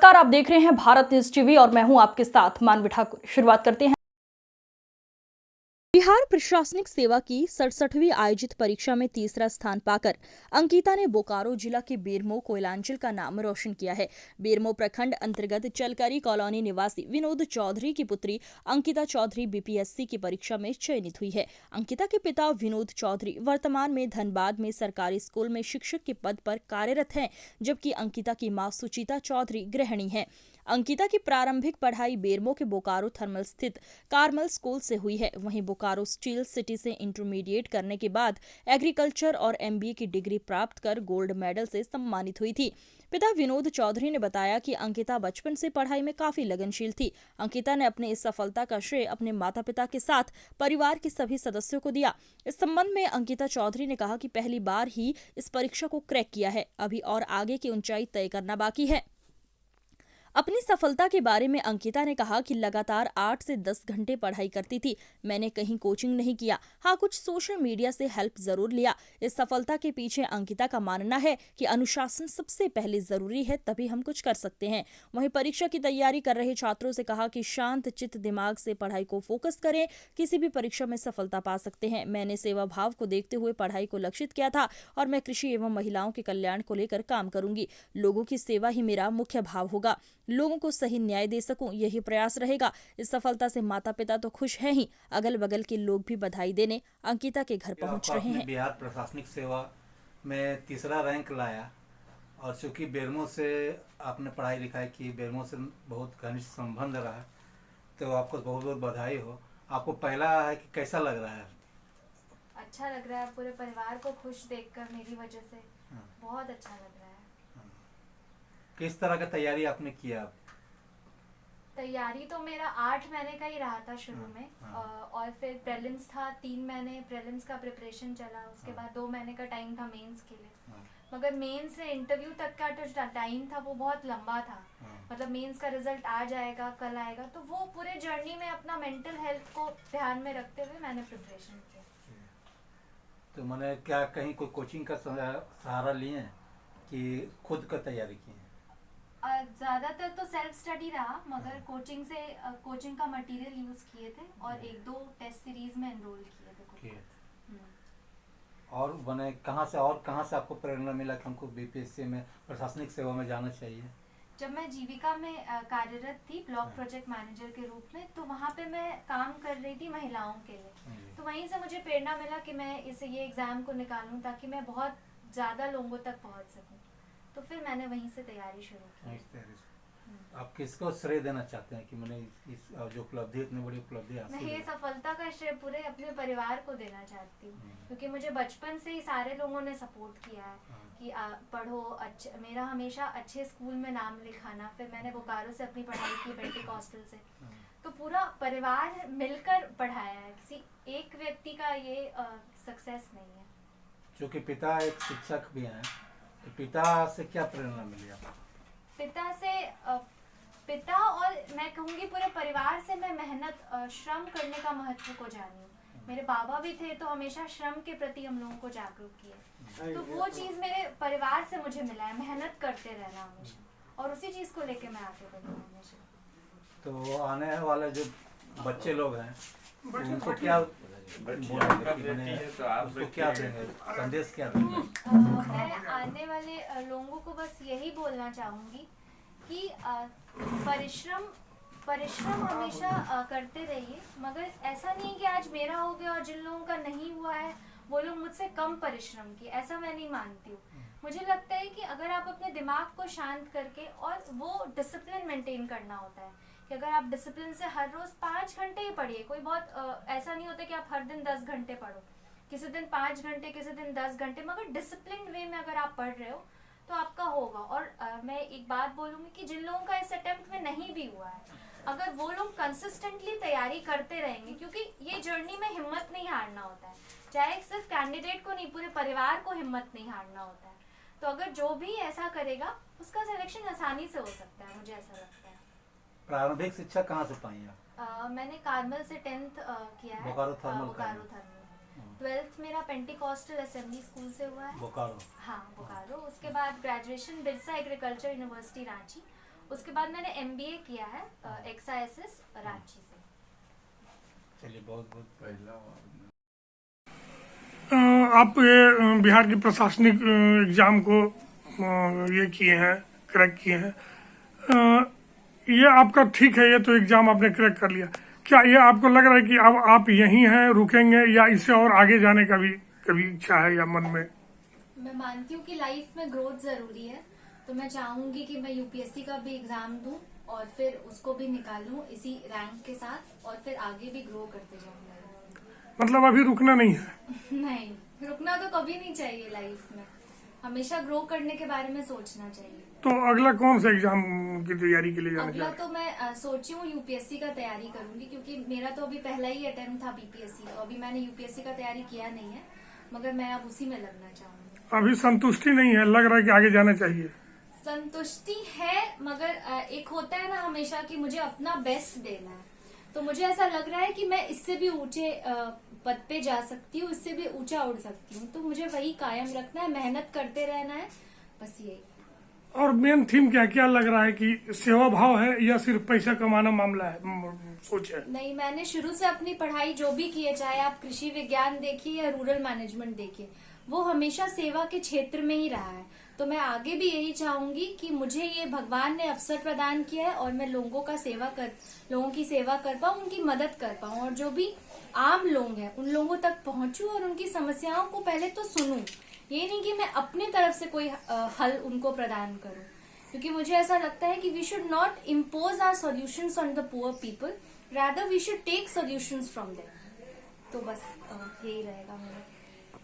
नमस्कार, आप देख रहे हैं भारत न्यूज टीवी और मैं हूं आपके साथ मानवी ठाकुर। शुरुआत करते हैं। बिहार प्रशासनिक सेवा की 67वीं आयोजित परीक्षा में तीसरा स्थान पाकर अंकिता ने बोकारो जिला के बेरमो कोयलांचल का नाम रोशन किया है। बेरमो प्रखंड अंतर्गत चलकरी कॉलोनी निवासी विनोद चौधरी की पुत्री अंकिता चौधरी बीपीएससी की परीक्षा में चयनित हुई है। अंकिता के पिता विनोद चौधरी वर्तमान में धनबाद में सरकारी स्कूल में शिक्षक के पद पर कार्यरत हैं, जबकि अंकिता की मां सुचिता चौधरी गृहिणी है। अंकिता की प्रारंभिक पढ़ाई बेरमो के बोकारो थर्मल स्थित कार्मल स्कूल से हुई है। वहीं बोकारो स्टील सिटी से इंटरमीडिएट करने के बाद एग्रीकल्चर और एमबीए की डिग्री प्राप्त कर गोल्ड मेडल से सम्मानित हुई थी। पिता विनोद चौधरी ने बताया कि अंकिता बचपन से पढ़ाई में काफी लगनशील थी। अंकिता ने अपने इस सफलता का श्रेय अपने माता पिता के साथ परिवार के सभी सदस्यों को दिया। इस संबंध में अंकिता चौधरी ने कहा कि पहली बार ही इस परीक्षा को क्रैक किया है, अभी और आगे की ऊंचाई तय करना बाकी है। अपनी सफलता के बारे में अंकिता ने कहा कि लगातार 8 से 10 घंटे पढ़ाई करती थी। मैंने कहीं कोचिंग नहीं किया, हाँ कुछ सोशल मीडिया से हेल्प जरूर लिया। इस सफलता के पीछे अंकिता का मानना है कि अनुशासन सबसे पहले जरूरी है, तभी हम कुछ कर सकते हैं। वहीं परीक्षा की तैयारी कर रहे छात्रों से कहा कि शांत चित्त दिमाग से पढ़ाई को फोकस करें, किसी भी परीक्षा में सफलता पा सकते हैं। मैंने सेवा भाव को देखते हुए पढ़ाई को लक्षित किया था और मैं कृषि एवं महिलाओं के कल्याण को लेकर काम करूंगी। लोगों की सेवा ही मेरा मुख्य भाव होगा, लोगों को सही न्याय दे सकूं, यही प्रयास रहेगा। इस सफलता से माता पिता तो खुश हैं ही, अगल बगल के लोग भी बधाई देने अंकिता के घर पहुंच रहे हैं। बिहार प्रशासनिक सेवा में तीसरा रैंक लाया और चूंकि बेरमो से आपने पढ़ाई लिखाई की, बेरमो से बहुत घनिष्ठ संबंध रहा, तो आपको बहुत बहुत बधाई हो। आपको पहला है कि कैसा लग रहा है? अच्छा लग रहा है, पूरे परिवार को खुश देखकर मेरी वजह से बहुत अच्छा लग रहा है। किस तरह का तैयारी आपने किया? तैयारी तो मेरा 8 महीने का ही रहा था शुरू में, और फिर प्रीलिम्स था 3 महीने प्रीलिम्स का प्रिपरेशन चला, उसके बाद 2 महीने का टाइम था मेंस के लिए। मगर मेंस से इंटरव्यू तक का जो टाइम था वो बहुत लंबा था। मतलब मेंस का रिजल्ट आ जाएगा, कल आएगा, तो वो पूरे जर्नी में अपना मेंटल हेल्थ को ध्यान में रखते हुए मैंने प्रिपरेशन किया। तो मैंने क्या कहीं कोई कोचिंग का सहारा लिए कि खुद का तैयारी की है? ज़्यादातर तो सेल्फ स्टडी रहा, मगर कोचिंग का मटेरियल यूज़ किए थे और 1-2 टेस्ट सीरीज में एनरोल किए थे। और मैंने कहाँ से आपको प्रेरणा मिला कि हमको बीपीएससी में प्रशासनिक सेवा में जाना चाहिए? जब मैं जीविका में कार्यरत थी ब्लॉक प्रोजेक्ट मैनेजर के रूप में, तो वहाँ पे मैं काम कर रही थी महिलाओं के लिए। तो वहीं से मुझे प्रेरणा मिला कि मैं ये एग्ज़ाम को निकालूं ताकि मैं बहुत ज़्यादा लोगों तक पहुँच सकूं। तो फिर मैंने वहीं से तैयारी शुरू की। आप किसको श्रेय देना चाहते हैं कि मैंने इस जो उपलब्धि, इतनी बड़ी उपलब्धि हासिल? मैं ये सफलता का श्रेय पूरे अपने परिवार को देना चाहती हूँ, क्योंकि मुझे बचपन से ही सारे लोगों ने सपोर्ट किया है कि पढ़ो, अच्छे, मेरा हमेशा अच्छे स्कूल में नाम लिखाना। फिर मैंने बोकारो से अपनी पढ़ाई की, पेंटिकॉस्टल से, तो पूरा परिवार मिलकर पढ़ाया है, किसी एक व्यक्ति का ये सक्सेस नहीं है। क्योंकि पिता एक शिक्षक भी हैं, तो पिता से क्या प्रेरणा मिली आपको? पिता और मैं कहूँगी पूरे परिवार से मैं मेहनत, श्रम करने का महत्व को जानी हूँ। मेरे बाबा भी थे तो हमेशा श्रम के प्रति हम लोगों को जागरूक किए, तो वो चीज़ मेरे परिवार से मुझे मिला है, मेहनत करते रहना हमेशा, और उसी चीज़ को लेके मैं आगे बढ़ी हूँ हमेशा। तो आने वाले जो बच्चे लोग हैं उनको क्या क्या देंगे, संदेश क्या देंगे? मैं आने वाले लोगों को बस यही बोलना चाहूँगी कि परिश्रम हमेशा करते रहिए, मगर ऐसा नहीं कि आज मेरा हो गया और जिन लोगों का नहीं हुआ है वो लोग मुझसे कम परिश्रम किए, ऐसा मैं नहीं मानती हूँ। मुझे लगता है कि अगर आप अपने दिमाग को शांत करके, और वो डिसिप्लिन मेंटेन करना होता है कि अगर आप डिसिप्लिन से हर रोज 5 घंटे ही पढ़िए, कोई बहुत ऐसा नहीं होता कि आप हर दिन 10 घंटे पढ़ो, किसी दिन 5 घंटे, किसी दिन 10 घंटे, मगर डिसिप्लिन वे में अगर आप पढ़ रहे हो तो आपका होगा। और मैं एक बात बोलूँगी कि जिन लोगों का इस अटेम्प्ट में नहीं भी हुआ है, अगर वो लोग कंसिस्टेंटली तैयारी करते रहेंगे, क्योंकि ये जर्नी में हिम्मत नहीं हारना होता है, चाहे सिर्फ कैंडिडेट को नहीं, पूरे परिवार को हिम्मत नहीं हारना होता है। तो अगर जो भी ऐसा करेगा उसका सिलेक्शन आसानी से हो सकता है, मुझे ऐसा लगता है। प्रारंभिक शिक्षा कहाँ से पाई आप? मैंने कार्मल से 10th किया है, बोकारो थर्मल। 12th मेरा पेंटिकॉस्टल असेंबली स्कूल से हुआ है, बोकारो। हाँ बोकारो। उसके बाद graduation Birsa agriculture university Ranchi, उसके बाद मैंने MBA किया है XISS रांची से। चलिए बहुत बहुत पहला आप ये बिहार की प्रशासनिक एग्जाम को ये किए हैं, क्रैक किए हैं। ये आपका ठीक है, ये तो एग्जाम आपने क्रैक कर लिया। क्या ये आपको लग रहा है कि अब आप यहीं हैं, रुकेंगे, या इससे और आगे जाने का भी कभी इच्छा है या मन में? मैं मानती हूँ कि लाइफ में ग्रोथ जरूरी है, तो मैं चाहूंगी कि मैं UPSC का भी एग्जाम दूं और फिर उसको भी निकालूं इसी रैंक के साथ, और फिर आगे भी ग्रो करते जाऊंगा। मतलब अभी रुकना नहीं है? नहीं, रुकना तो कभी नहीं चाहिए लाइफ में, हमेशा ग्रो करने के बारे में सोचना चाहिए। तो अगला कौन सा एग्जाम की तैयारी के लिए जाना अगला चाहते तो मैं सोची हूँ UPSC का तैयारी करूंगी, क्योंकि मेरा तो अभी पहला ही अटेम्प्ट था BPSC, तो अभी मैंने UPSC का तैयारी किया नहीं है, मगर मैं अब उसी में लगना चाहूंगी। अभी संतुष्टि नहीं है, लग रहा है कि आगे जाना चाहिए? संतुष्टि है, मगर एक होता है ना हमेशा कि मुझे अपना बेस्ट देना है, तो मुझे ऐसा लग रहा है कि मैं इससे भी ऊंचे पद पे जा सकती हूँ, इससे भी ऊंचा उड़ सकती हूँ, तो मुझे वही कायम रखना है, मेहनत करते रहना है, बस यही। और मेन थीम क्या लग रहा है कि सेवा भाव है या सिर्फ पैसा कमाना मामला है, सोच है? नहीं, मैंने शुरू से अपनी पढ़ाई जो भी की है, चाहे आप कृषि विज्ञान देखिए या रूरल मैनेजमेंट देखिए, वो हमेशा सेवा के क्षेत्र में ही रहा है। तो मैं आगे भी यही चाहूंगी कि मुझे ये भगवान ने अवसर प्रदान किया है और मैं लोगों की सेवा कर पाऊँ, उनकी मदद कर पाऊँ, और जो भी आम लोग हैं उन लोगों तक पहुंचूं और उनकी समस्याओं को पहले तो सुनूं। ये नहीं कि मैं अपने तरफ से कोई हल उनको प्रदान करूं, क्योंकि मुझे ऐसा लगता है कि we should not impose our solutions on the poor people, rather we should take solutions from them. तो बस यही रहेगा मेरा।